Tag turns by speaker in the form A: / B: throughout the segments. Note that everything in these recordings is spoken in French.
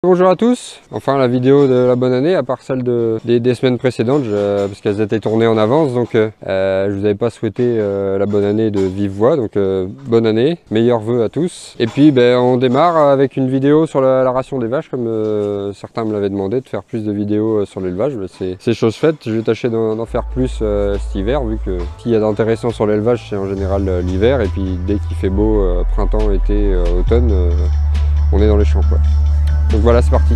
A: Bonjour à tous, enfin la vidéo de la bonne année à part celle des semaines précédentes parce qu'elles étaient tournées en avance, donc je vous avais pas souhaité la bonne année de vive voix, donc bonne année, meilleurs vœux à tous. Et puis on démarre avec une vidéo sur la ration des vaches comme certains me l'avaient demandé de faire plus de vidéos sur l'élevage. C'est chose faite, je vais tâcher d'en faire plus cet hiver vu que s'il y a d'intéressant sur l'élevage c'est en général l'hiver, et puis dès qu'il fait beau printemps, été, automne, on est dans les champs quoi. Donc voilà, c'est parti.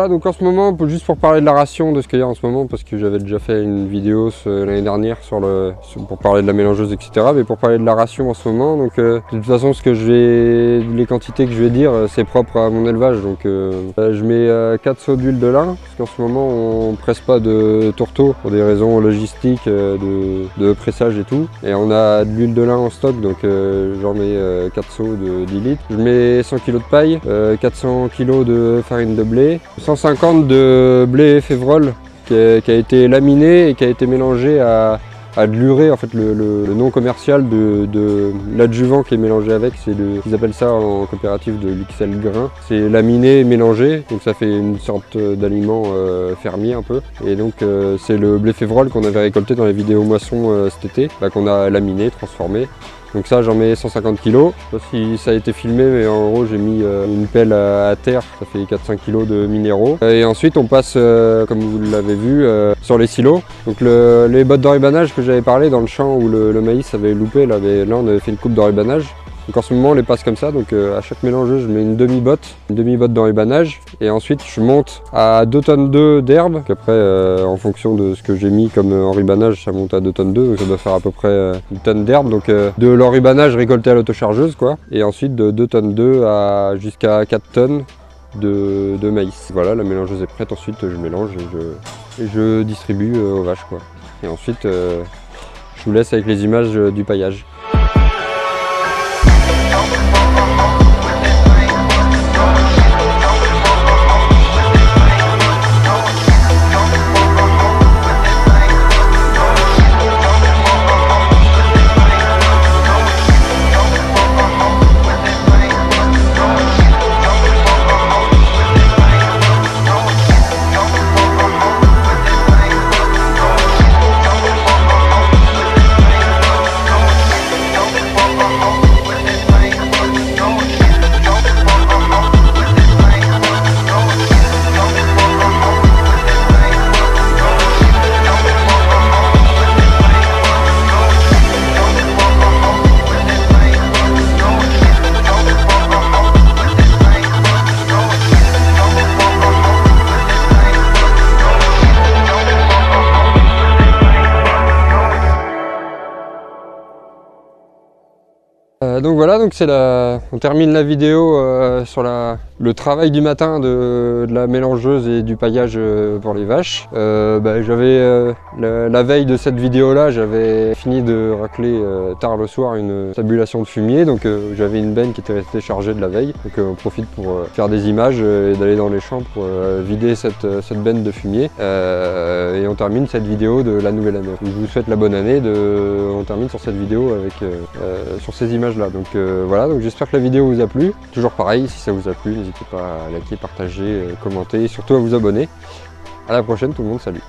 A: Donc en ce moment, juste pour parler de la ration, de ce qu'il y a en ce moment, parce que j'avais déjà fait une vidéo l'année dernière pour parler de la mélangeuse, etc. Mais pour parler de la ration en ce moment, donc de toute façon, les quantités que je vais dire, c'est propre à mon élevage. Donc je mets 4 seaux d'huile de lin, parce qu'en ce moment, on ne presse pas de tourteau pour des raisons logistiques, de pressage et tout. Et on a de l'huile de lin en stock, donc j'en mets 4 seaux de 10 litres. Je mets 100 kg de paille, 400 kg de farine de blé, 150 de blé févrole qui a été laminé et qui a été mélangé à de l'urée. En fait, le nom commercial de l'adjuvant qui est mélangé avec, ils appellent ça en coopérative de l'XL grain. C'est laminé et mélangé, donc ça fait une sorte d'aliment fermier un peu. Et donc c'est le blé févrole qu'on avait récolté dans les vidéos moissons cet été, qu'on a laminé, transformé. Donc ça, j'en mets 150 kg. Je sais pas si ça a été filmé, mais en gros j'ai mis une pelle à terre, ça fait 4-5 kg de minéraux. Et ensuite on passe, comme vous l'avez vu, sur les silos. Donc les bottes d'enrubanage que j'avais parlé dans le champ où le maïs avait loupé, là on avait fait une coupe d'enrubanage. Donc en ce moment on les passe comme ça, donc à chaque mélangeuse je mets une demi-botte d'enrubanage, et ensuite je monte à 2,2 tonnes d'herbe. Après en fonction de ce que j'ai mis comme enrubanage, ça monte à 2,2 tonnes, donc ça doit faire à peu près 1 tonne d'herbe, donc de l'enrubanage récolté à l'autochargeuse quoi. Et ensuite de 2,2 tonnes jusqu'à 4 tonnes de maïs. Voilà, la mélangeuse est prête, ensuite je mélange et je distribue aux vaches quoi. Et ensuite je vous laisse avec les images du paillage. Donc voilà, donc on termine la vidéo sur le travail du matin de la mélangeuse et du paillage pour les vaches. La veille de cette vidéo là, j'avais fini de racler tard le soir une tabulation de fumier, donc j'avais une benne qui était restée chargée de la veille, donc on profite pour faire des images et d'aller dans les champs pour vider cette benne de fumier, et on termine cette vidéo de la nouvelle année. Donc, je vous souhaite la bonne année, on termine sur cette vidéo avec sur ces images là. Donc voilà, donc j'espère que la vidéo vous a plu. Toujours pareil, si ça vous a plu, n'hésitez pas à liker, partager, commenter et surtout à vous abonner. À la prochaine tout le monde, salut.